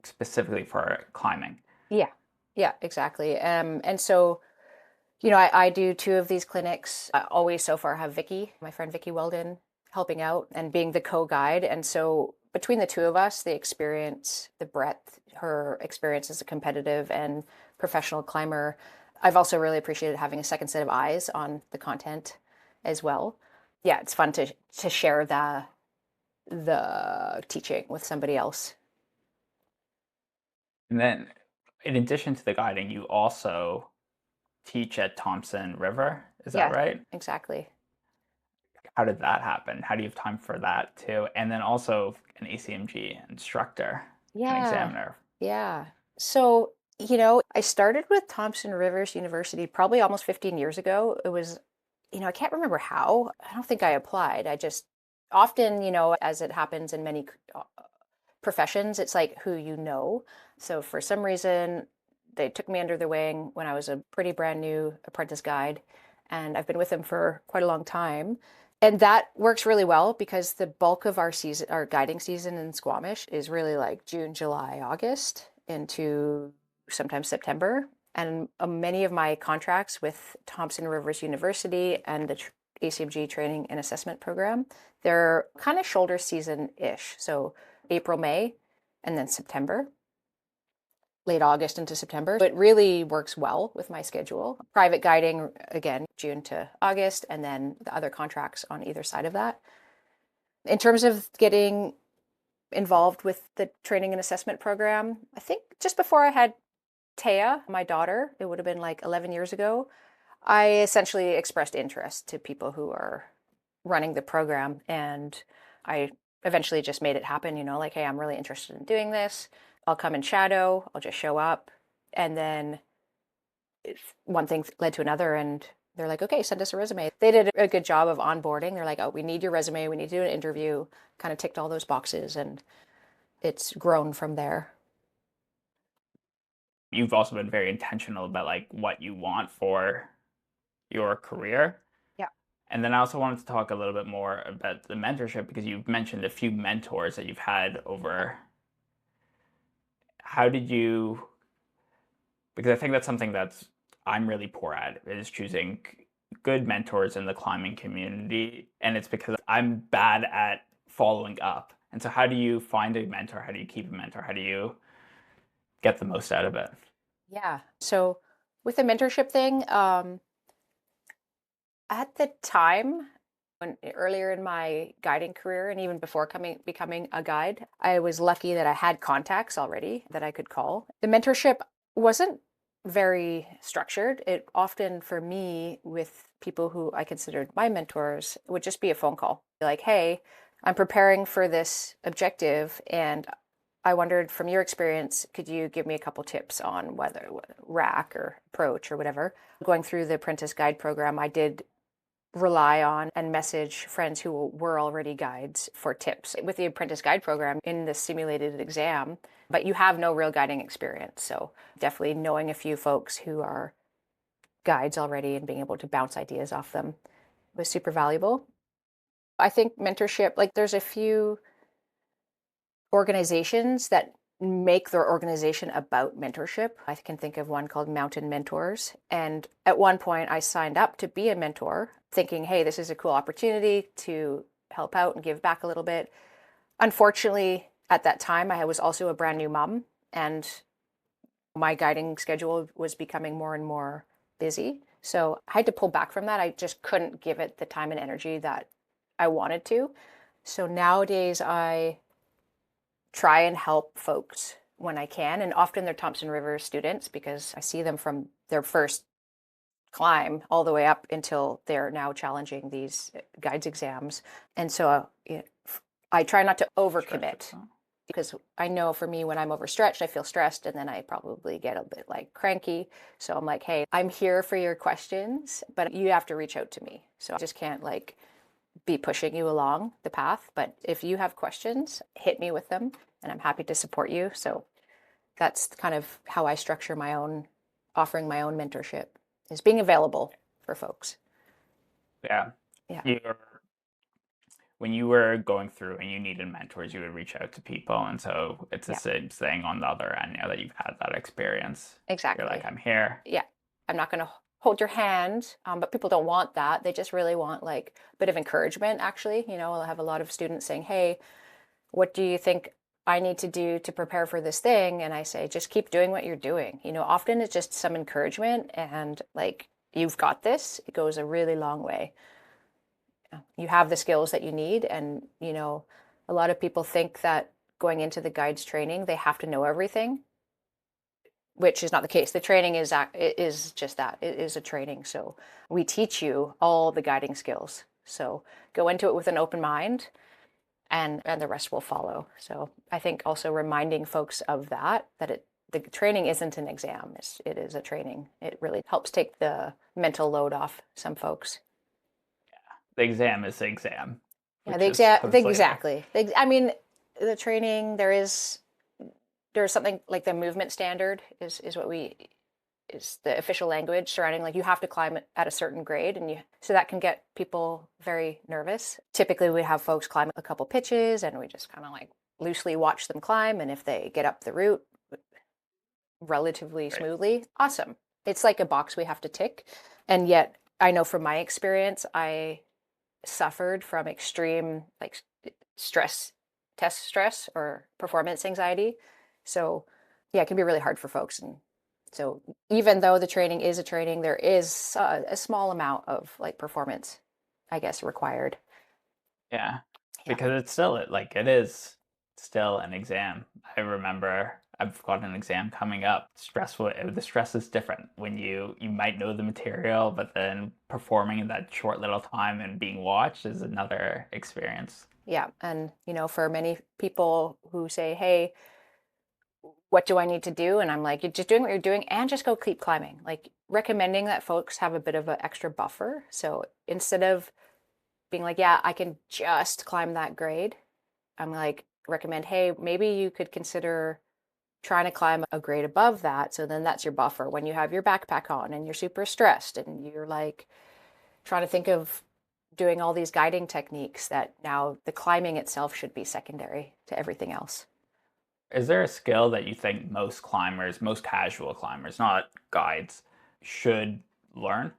specifically for climbing. Yeah, exactly. And so, I do two of these clinics. I always so far have Vicky, my friend Vicky Weldon, helping out and being the co-guide. And so between the two of us, the experience, the breadth, her experience as a competitive and professional climber, I've also really appreciated having a second set of eyes on the content as well. Yeah, it's fun to share the teaching with somebody else. And then in addition to the guiding, you also teach at Thompson River. Is that Yeah, right? exactly. How did that happen? How do you have time for that too? And then also an ACMG instructor and Yeah, examiner. yeah. So, I started with Thompson Rivers University probably almost 15 years ago. It was, I can't remember how. I don't think I applied. I just often, as it happens in many professions, it's like who you know. So for some reason, they took me under their wing when I was a pretty brand new apprentice guide, and I've been with them for quite a long time. And that works really well because the bulk of our season, our guiding season in Squamish is really like June, July, August into sometimes September. And many of my contracts with Thompson Rivers University and the ACMG training and assessment program, they're kind of shoulder season-ish. So April, May, and then September, late August into September. So it really works well with my schedule. Private guiding, again, June to August, and then the other contracts on either side of that. In terms of getting involved with the training and assessment program, I think just before I had Taya, my daughter, it would have been like 11 years ago, I essentially expressed interest to people who are running the program. And I eventually just made it happen, like, hey, I'm really interested in doing this. I'll come and shadow, I'll just show up. And then one thing led to another, and they're like, okay, send us a resume. They did a good job of onboarding. They're like, oh, we need your resume. We need to do an interview. Kind of ticked all those boxes, and it's grown from there. You've also been very intentional about like what you want for your career. Yeah. And then I also wanted to talk a little bit more about the mentorship because you've mentioned a few mentors that you've had over. How did you, because I think that's something that's I'm really poor at, is choosing good mentors in the climbing community. And it's because I'm bad at following up. And so how do you find a mentor? How do you keep a mentor? How do you get the most out of it? Yeah. So with the mentorship thing, at the time, when earlier in my guiding career and even before becoming a guide, I was lucky that I had contacts already that I could call. The mentorship wasn't very structured. It often, for me, with people who I considered my mentors, would just be a phone call. Like, hey, I'm preparing for this objective, and I wondered, from your experience, could you give me a couple tips on whether rack or approach or whatever? Going through the apprentice guide program, I did rely on and message friends who were already guides for tips. With the apprentice guide program in the simulated exam, but you have no real guiding experience. So definitely knowing a few folks who are guides already and being able to bounce ideas off them was super valuable. I think mentorship, like, there's a few organizations that make their organization about mentorship. I can think of one called Mountain Mentors. And at one point, I signed up to be a mentor, thinking, hey, this is a cool opportunity to help out and give back a little bit. Unfortunately, at that time, I was also a brand new mom, and my guiding schedule was becoming more and more busy. So I had to pull back from that. I just couldn't give it the time and energy that I wanted to. So nowadays, I try and help folks when I can. And often they're Thompson River students because I see them from their first climb all the way up until they're now challenging these guides exams. And so I try not to overcommit because I know for me, when I'm overstretched, I feel stressed, and then I probably get a bit like cranky. So I'm like, hey, I'm here for your questions, but you have to reach out to me. So I just can't like be pushing you along the path. But if you have questions, hit me with them, and I'm happy to support you. So that's kind of how I structure offering my own mentorship, is being available for folks. Yeah. Yeah. When you were going through and you needed mentors, you would reach out to people. And so it's the Yeah. same thing on the other end now that you've had that experience. Exactly. You're like, I'm here. Yeah. I'm not going to hold your hand, but people don't want that. They just really want like a bit of encouragement, actually. I'll have a lot of students saying, hey, what do you think I need to do to prepare for this thing? And I say, just keep doing what you're doing. Often it's just some encouragement, and like, you've got this. It goes a really long way. You have the skills that you need. And, a lot of people think that going into the guides training, they have to know everything, which is not the case. The training is just that. It is a training. So we teach you all the guiding skills. So go into it with an open mind, and the rest will follow. So I think also reminding folks of that the training isn't an exam. It is a training. It really helps take the mental load off some folks. The exam is the exam. Yeah, exactly. I mean, the training, there's something like the movement standard is the official language surrounding, like, you have to climb at a certain grade, and so that can get people very nervous. Typically we have folks climb a couple pitches, and we just kind of like loosely watch them climb, and if they get up the route relatively smoothly, awesome. It's like a box we have to tick. And yet I know from my experience, I suffered from extreme like test stress or performance anxiety. So yeah, it can be really hard for folks. And so even though the training is a training, there is a small amount of like performance, I guess, required. Yeah, because it's still it is still an exam. I remember I've got an exam coming up. Stressful. The stress is different when you might know the material, but then performing in that short little time and being watched is another experience. Yeah. And, for many people who say, hey, what do I need to do? And I'm like, you're just doing what you're doing and just go keep climbing. Like recommending that folks have a bit of an extra buffer. So instead of being like, yeah, I can just climb that grade, I'm like, recommend, hey, maybe you could consider trying to climb a grade above that. So then that's your buffer when you have your backpack on and you're super stressed and you're like trying to think of doing all these guiding techniques that now the climbing itself should be secondary to everything else. Is there a skill that you think most climbers, most casual climbers, not guides, should learn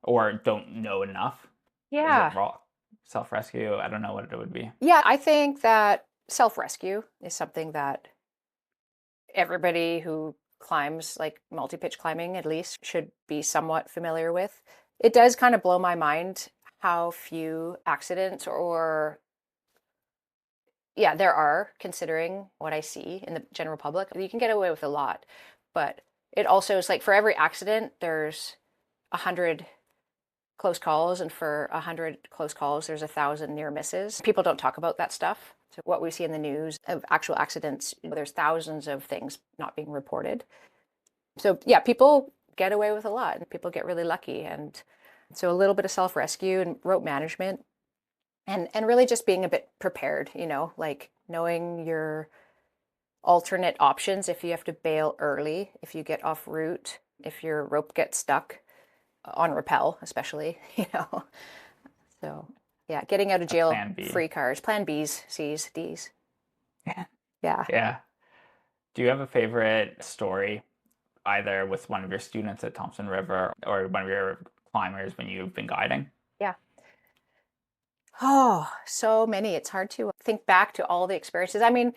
or don't know enough? Is it Yeah. rock self-rescue? I don't know what it would be. Yeah, I think that self-rescue is something that everybody who climbs, like multi-pitch climbing at least, should be somewhat familiar with. It does kind of blow my mind how few accidents or yeah, there are, considering what I see in the general public. You can get away with a lot, but it also is like for every accident, there's 100 close calls, and for 100 close calls, there's 1,000 near misses. People don't talk about that stuff. So what we see in the news of actual accidents, there's thousands of things not being reported. So yeah, people get away with a lot, and people get really lucky. And so a little bit of self-rescue and rope management, and really just being a bit prepared, like knowing your alternate options if you have to bail early, if you get off route, if your rope gets stuck on rappel, especially, So yeah, getting out of A jail plan B. free cards, plan Bs, Cs, Ds. Yeah. Yeah. Yeah. Do you have a favorite story, either with one of your students at Thompson River or one of your climbers when you've been guiding? Yeah. Oh, so many. It's hard to think back to all the experiences. I mean,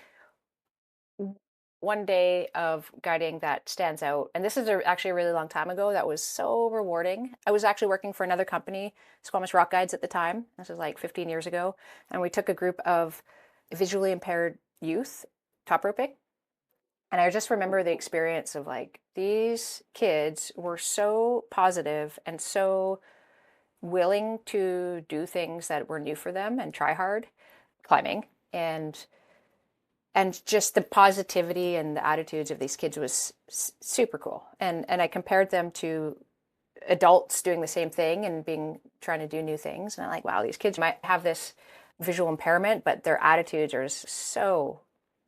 one day of guiding that stands out, and this is actually a really long time ago, that was so rewarding. I was actually working for another company, Squamish Rock Guides at the time. This was like 15 years ago. And we took a group of visually impaired youth top roping. And I just remember the experience of like, these kids were so positive and so willing to do things that were new for them and try hard climbing. And just the positivity and the attitudes of these kids was super cool. And I compared them to adults doing the same thing and trying to do new things. And I'm like, wow, these kids might have this visual impairment, but their attitudes are so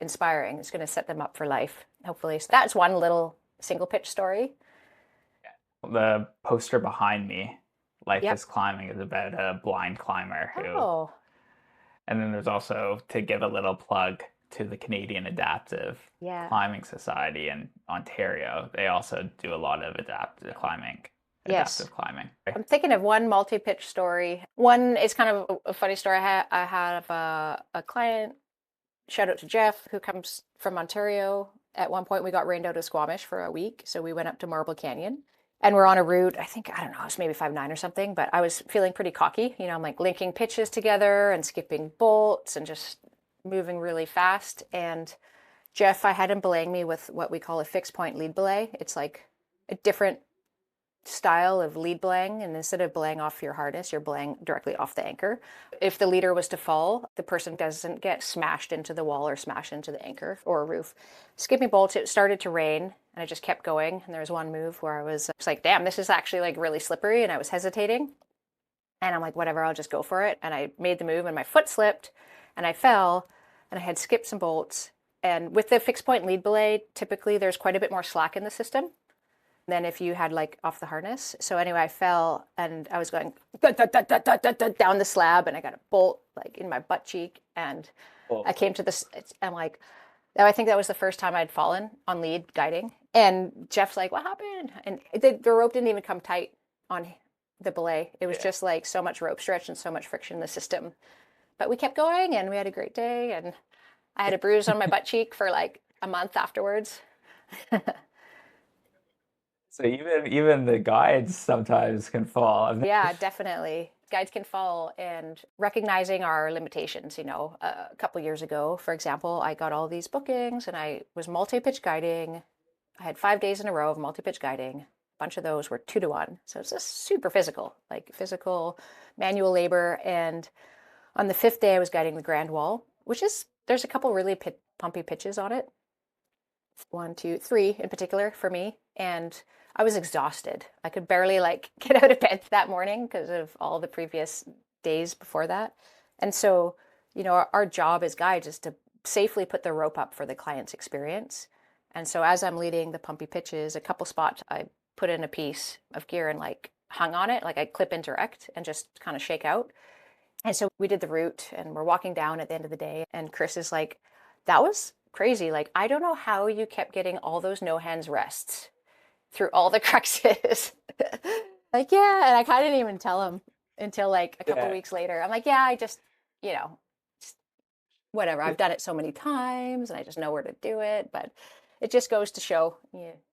inspiring. It's going to set them up for life, hopefully. So that's one little single pitch story. The poster behind me, Life Yep. is Climbing, is about a blind climber who, Oh, and then there's also, to give a little plug to the Canadian Adaptive yeah. Climbing Society in Ontario. They also do a lot of Yes. adaptive climbing. I'm thinking of one multi-pitch story. One is kind of a funny story. I have a client, shout out to Jeff, who comes from Ontario. At one point, we got rained out of Squamish for a week. So we went up to Marble Canyon and we're on a route. I don't know, it was maybe 5'9" or something, but I was feeling pretty cocky. I'm like linking pitches together and skipping bolts and just moving really fast. And Jeff, I had him belaying me with what we call a fixed point lead belay. It's like a different style of lead belaying, and instead of belaying off your harness, you're belaying directly off the anchor. If the leader was to fall, the person doesn't get smashed into the wall or smashed into the anchor or a roof. Skipping bolts, it started to rain, and I just kept going. And there was one move where I was like, damn, this is actually like really slippery, and I was hesitating. And I'm like, whatever, I'll just go for it. And I made the move, and my foot slipped, and I fell, and I had skipped some bolts. And with the fixed point lead belay, typically there's quite a bit more slack in the system than if you had like off the harness. So anyway, I fell and I was going down the slab, and I got a bolt like in my butt cheek, and I came to this. I'm like, I think that was the first time I'd fallen on lead guiding. And Jeff's like, what happened? And the rope didn't even come tight on the belay. It was just like so much rope stretch and so much friction in the system. But we kept going, and we had a great day. And I had a bruise on my butt cheek for like a month afterwards. So even the guides sometimes can fall. Yeah, definitely. guides can fall, and recognizing our limitations. A couple years ago, for example, I got all these bookings and I was multi-pitch guiding. I had 5 days in a row of multi-pitch guiding. A bunch of those were 2-to-1. So it's just super physical, like physical manual labor. And on the 5th day, I was guiding the Grand Wall, there's a couple really pumpy pitches on it. 1, 2, 3 in particular for me. And I was exhausted. I could barely get out of bed that morning because of all the previous days before that. And so, our job as guides is to safely put the rope up for the client's experience. And so as I'm leading the pumpy pitches, a couple spots, I put in a piece of gear and hung on it, I clip and direct and just kind of shake out. And so we did the route and we're walking down at the end of the day. And Chris is like, that was crazy. I don't know how you kept getting all those no hands rests through all the cruxes. Yeah. And I kind of didn't even tell him until a couple weeks later. I'm like, yeah, I just, whatever. I've done it so many times and I just know where to do it. But it just goes to show,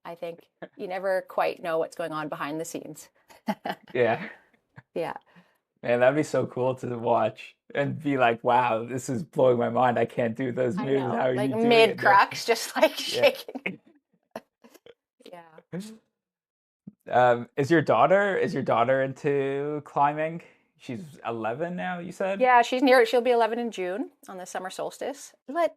I think you never quite know what's going on behind the scenes. Yeah. Yeah. Man, that'd be so cool to watch and be like, wow, this is blowing my mind. I can't do those moves. How are you doing mid crux, just shaking. Yeah. Is your daughter into climbing? She's 11 now, you said? Yeah, she'll be 11 in June on the summer solstice. But,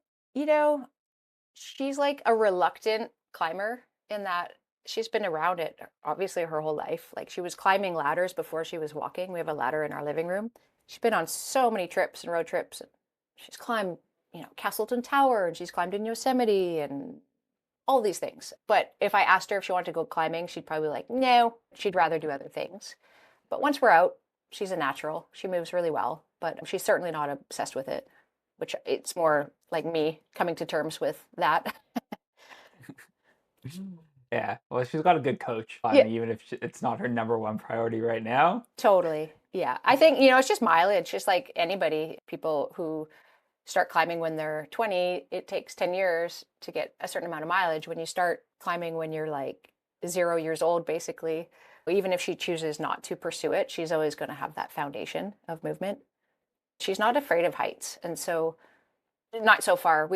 she's a reluctant climber in that she's been around it obviously her whole life. She was climbing ladders before she was walking. We have a ladder in our living room. She's been on so many trips and road trips. She's climbed, Castleton Tower, and she's climbed in Yosemite and all these things. But if I asked her if she wanted to go climbing, she'd probably be like, no, she'd rather do other things. But once we're out, she's a natural. She moves really well, but she's certainly not obsessed with it, which it's more like me coming to terms with that. Yeah, well, she's got a good coach, even if it's not her number one priority right now. Totally. Yeah. I think, it's just mileage, just like anybody. People who start climbing when they're 20, it takes 10 years to get a certain amount of mileage. When you start climbing when you're 0 years old, basically, even if she chooses not to pursue it, she's always going to have that foundation of movement. She's not afraid of heights. And so, not so far.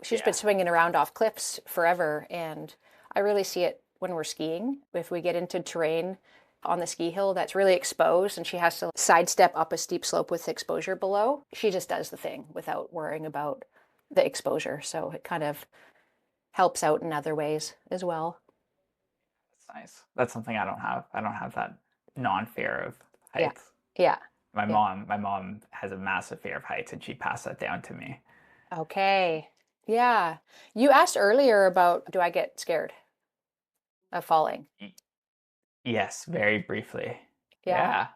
She's been swinging around off cliffs forever. And I really see it when we're skiing. If we get into terrain on the ski hill that's really exposed and she has to sidestep up a steep slope with exposure below, she just does the thing without worrying about the exposure. So it kind of helps out in other ways as well. That's nice. That's something I don't have. I don't have that non-fear of heights. Yeah. My mom has a massive fear of heights, and she passed that down to me. Okay. Yeah. You asked earlier about, do I get scared of falling? Yes, very briefly. Yeah.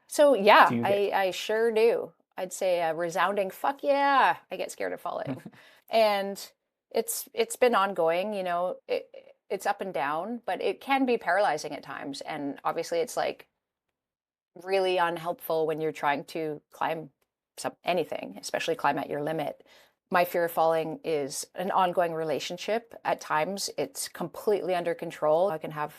So yeah, I sure do. I'd say a resounding fuck yeah. I get scared of falling. And it's been ongoing, it's up and down, but it can be paralyzing at times. And obviously it's really unhelpful when you're trying to climb anything, especially climb at your limit. My fear of falling is an ongoing relationship. At times it's completely under control. I can have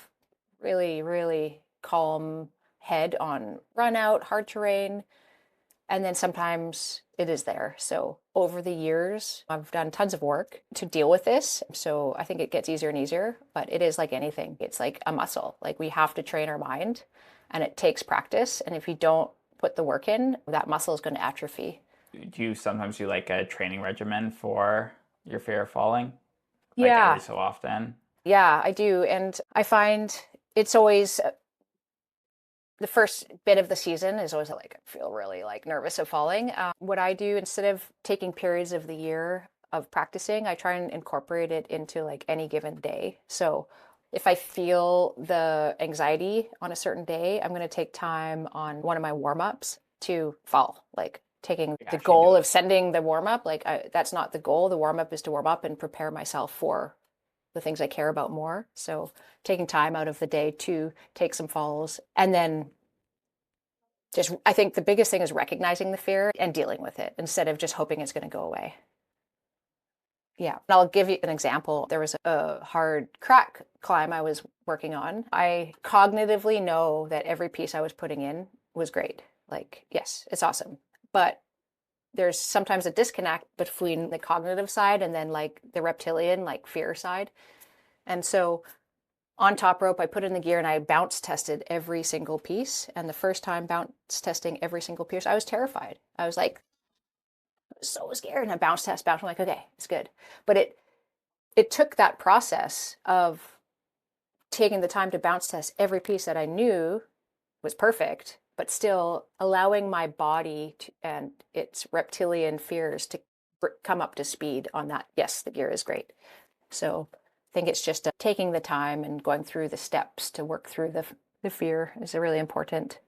really, really calm head on run out, hard terrain. And then sometimes it is there. So over the years, I've done tons of work to deal with this. So I think it gets easier and easier, but it is like anything. It's like a muscle. We have to train our mind, and it takes practice. And if you don't put the work in, that muscle is going to atrophy. Do you sometimes do a training regimen for your fear of falling? Yeah. Every so often? Yeah, I do. And I find it's always the first bit of the season is always I feel really nervous of falling. What I do, instead of taking periods of the year of practicing, I try and incorporate it into any given day. So if I feel the anxiety on a certain day, I'm going to take time on one of my warm-ups to fall, taking the goal of sending the warm-up. That's not the goal. The warm-up is to warm up and prepare myself for the things I care about more. So taking time out of the day to take some falls, and then I think the biggest thing is recognizing the fear and dealing with it instead of just hoping it's going to go away. Yeah. And I'll give you an example. There was a hard crack climb I was working on. I cognitively know that every piece I was putting in was great. Like, yes, it's awesome. But there's sometimes a disconnect between the cognitive side and then like the reptilian, like fear side. And so on top rope, I put in the gear and I bounce tested every single piece. And the first time bounce testing every single piece, I was terrified. I was like, so scared. And I bounce. I'm like, okay, it's good. But it took that process of taking the time to bounce test every piece that I knew was perfect, but still allowing my body and its reptilian fears to come up to speed on that. Yes, the gear is great. So I think it's just taking the time and going through the steps to work through the fear is really important.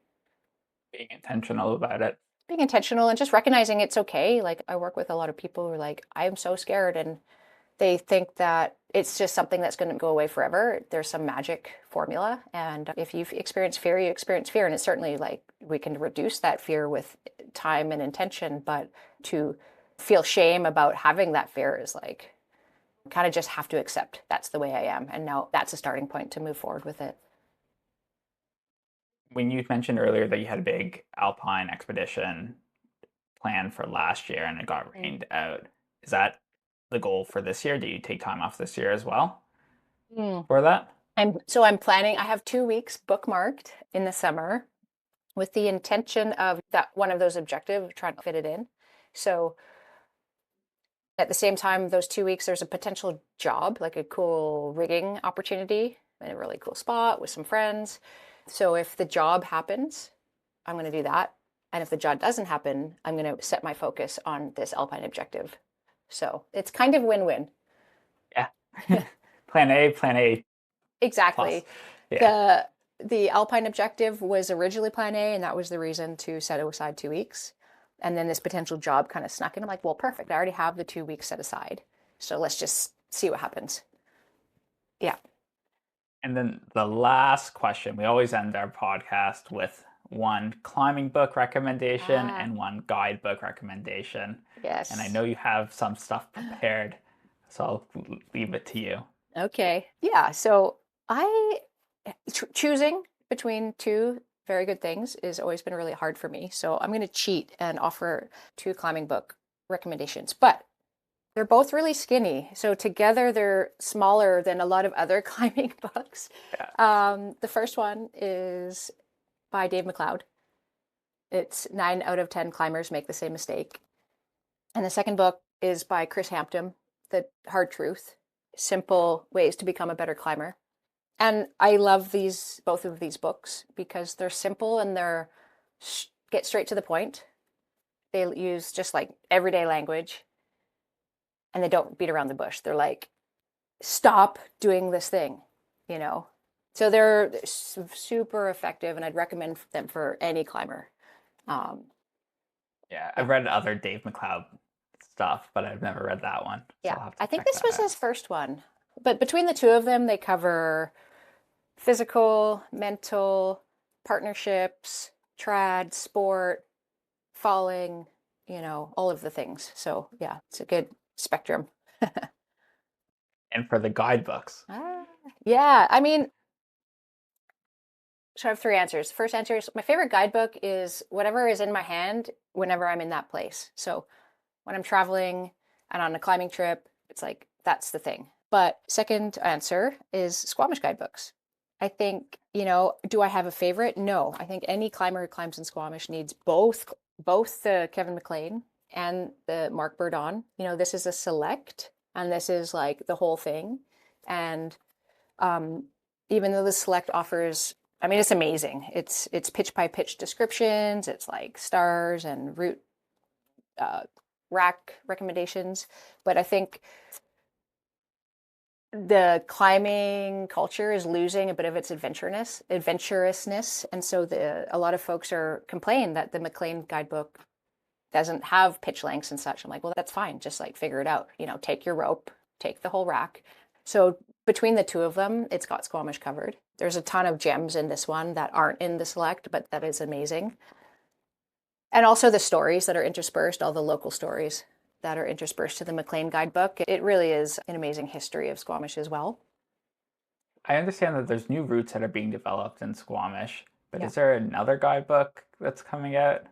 Being intentional about it. Being intentional and just recognizing it's okay. Like I work with a lot of people who are like, I'm so scared, and they think that it's just something that's going to go away forever. There's some magic formula. And if you've experienced fear, you experience fear. And it's certainly like we can reduce that fear with time and intention. But to feel shame about having that fear is like, kind of just have to accept that's the way I am. And now that's a starting point to move forward with it. When you mentioned earlier that you had a big Alpine expedition planned for last year and it got rained out, is that the goal for this year? Do you take time off this year as well for that? I'm planning. I have 2 weeks bookmarked in the summer with the intention of that one of those objectives, trying to fit it in. So at the same time, those 2 weeks, there's a potential job, like a cool rigging opportunity in a really cool spot with some friends. So if the job happens, I'm going to do that. And if the job doesn't happen, I'm going to set my focus on this Alpine objective. So it's kind of win-win. Yeah. Plan A. Exactly. Yeah. The Alpine objective was originally plan A, and that was the reason to set aside 2 weeks. And then this potential job kind of snuck in. I'm like, well, perfect. I already have the 2 weeks set aside. So let's just see what happens. Yeah. And then the last question, we always end our podcast with one climbing book recommendation and one guidebook recommendation. Yes. And I know you have some stuff prepared, so I'll leave it to you. Okay. Yeah. So choosing between two very good things has always been really hard for me. So I'm going to cheat and offer 2 climbing book recommendations, but they're both really skinny. So together they're smaller than a lot of other climbing books. Yeah. The first one is by Dave McLeod. It's 9 out of 10 climbers make the same mistake. And the second book is by Chris Hampton, The Hard Truth, Simple Ways to Become a Better Climber. And I love both of these books because they're simple and they're get straight to the point. They use just like everyday language and they don't beat around the bush. They're like, stop doing this thing, you know? So they're super effective and I'd recommend them for any climber. Yeah, I've read other Dave McLeod stuff, but I've never read that one. So yeah, I think this was his first one. But between the two of them, they cover physical, mental, partnerships, trad, sport, falling, you know, all of the things. So yeah, it's a good spectrum. And for the guidebooks. Yeah, I mean, so I have 3 answers. First answer is my favorite guidebook is whatever is in my hand whenever I'm in that place. So when I'm traveling and on a climbing trip, it's like, that's the thing. But second answer is Squamish guidebooks. I think, you know, do I have a favorite? No. I think any climber who climbs in Squamish needs both the Kevin McLean and the Mark Burdon. You know, this is a select and this is like the whole thing. And even though the select offers, I mean, it's amazing. It's pitch by pitch descriptions. It's like stars and route rack recommendations. But I think the climbing culture is losing a bit of its adventurousness. And so a lot of folks are complaining that the McLean guidebook doesn't have pitch lengths and such. I'm like, well, that's fine. Just like figure it out. You know, take your rope, take the whole rack. So between the two of them, it's got Squamish covered. There's a ton of gems in this one that aren't in the select, but that is amazing. And also the stories that are interspersed, all the local stories that are interspersed to the McLean guidebook. It really is an amazing history of Squamish as well. I understand that there's new routes that are being developed in Squamish But Yeah. is there another guidebook that's coming out?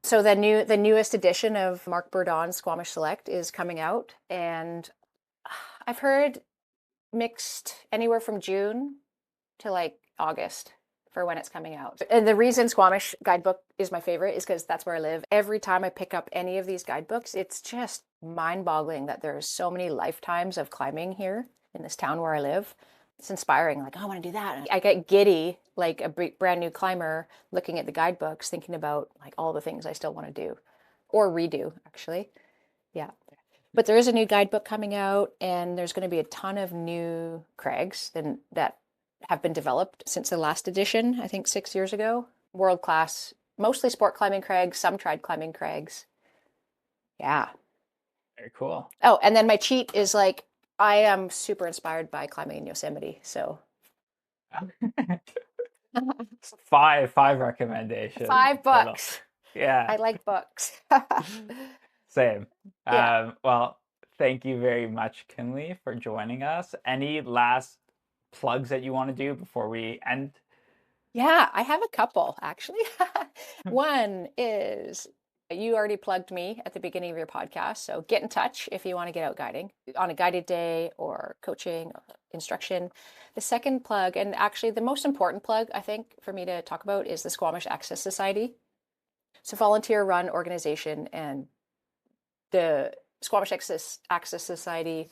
So the newest edition of Mark Bourdon's Squamish Select is coming out, and I've heard mixed anywhere from June to like August for when it's coming out. And the reason Squamish guidebook is my favorite is because that's where I live. Every time I pick up any of these guidebooks, it's just mind-boggling that there's so many lifetimes of climbing here in this town where I live. It's inspiring. Like, oh, I want to do that. I get giddy like a brand new climber looking at the guidebooks, thinking about like all the things I still want to do or redo, actually. Yeah. But there is a new guidebook coming out, and there's going to be a ton of new crags that have been developed since the last edition, I think 6 years ago. World class, mostly sport climbing crags, some trad climbing crags. Yeah. Very cool. Oh, and then my cheat is like, I am super inspired by climbing in Yosemite. So Five recommendations. 5 books. Yeah. I like books. Same. Yeah. Well, thank you very much, Kinley, for joining us. Any last plugs that you want to do before we end? Yeah, I have a couple actually. One is you already plugged me at the beginning of your podcast. So get in touch if you want to get out guiding on a guided day or coaching or instruction. The second plug, and actually the most important plug, I think, for me to talk about is the Squamish Access Society. It's a volunteer run organization, and the Squamish Access Society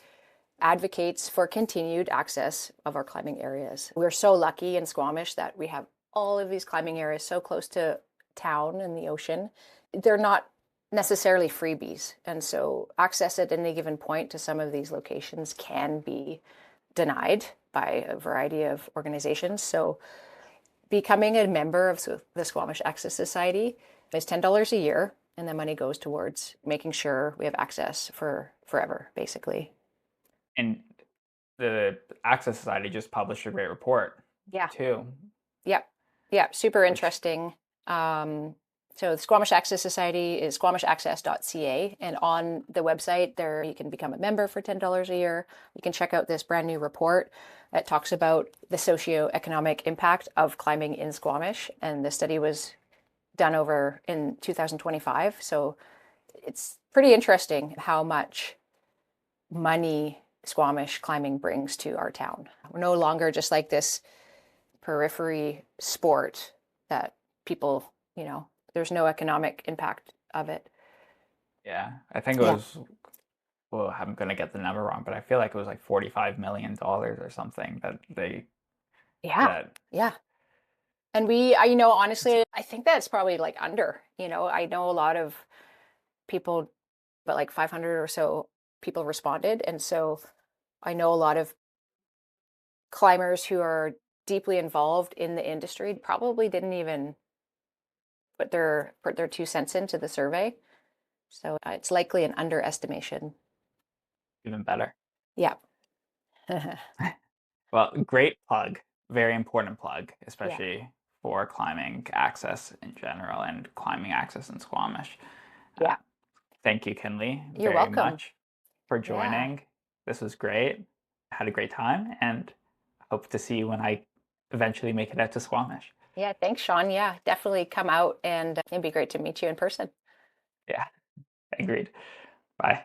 advocates for continued access of our climbing areas. We're so lucky in Squamish that we have all of these climbing areas so close to town and the ocean. They're not necessarily freebies. And so access at any given point to some of these locations can be denied by a variety of organizations. So becoming a member of the Squamish Access Society is $10 a year, and the money goes towards making sure we have access for forever, basically. And the Access Society just published a great report. Yeah. Too. Yep. Yeah. Super interesting. So the Squamish Access Society is squamishaccess.ca, and on the website there you can become a member for $10 a year. You can check out this brand new report that talks about the socioeconomic impact of climbing in Squamish, and the study was done over in 2025. So it's pretty interesting how much money Squamish climbing brings to our town. We're no longer just like this periphery sport that people, there's no economic impact of it. Yeah, I think it was, well, I'm going to get the number wrong, but I feel like it was like $45 million or something that they... Yeah. And we, honestly, I think that's probably like under, I know a lot of people, but like 500 or so people responded. And so I know a lot of climbers who are deeply involved in the industry probably didn't even put their 2 cents into the survey. So it's likely an underestimation. Even better. Yeah. Well, great plug. Very important plug, especially for climbing access in general and climbing access in Squamish. Yeah. Thank you, Kinley, You're very welcome. much for joining. This was great. I had a great time, and hope to see you when I eventually make it out to Squamish. Yeah, thanks, Shaun. Yeah, definitely come out, and it'd be great to meet you in person. Yeah, agreed. Bye.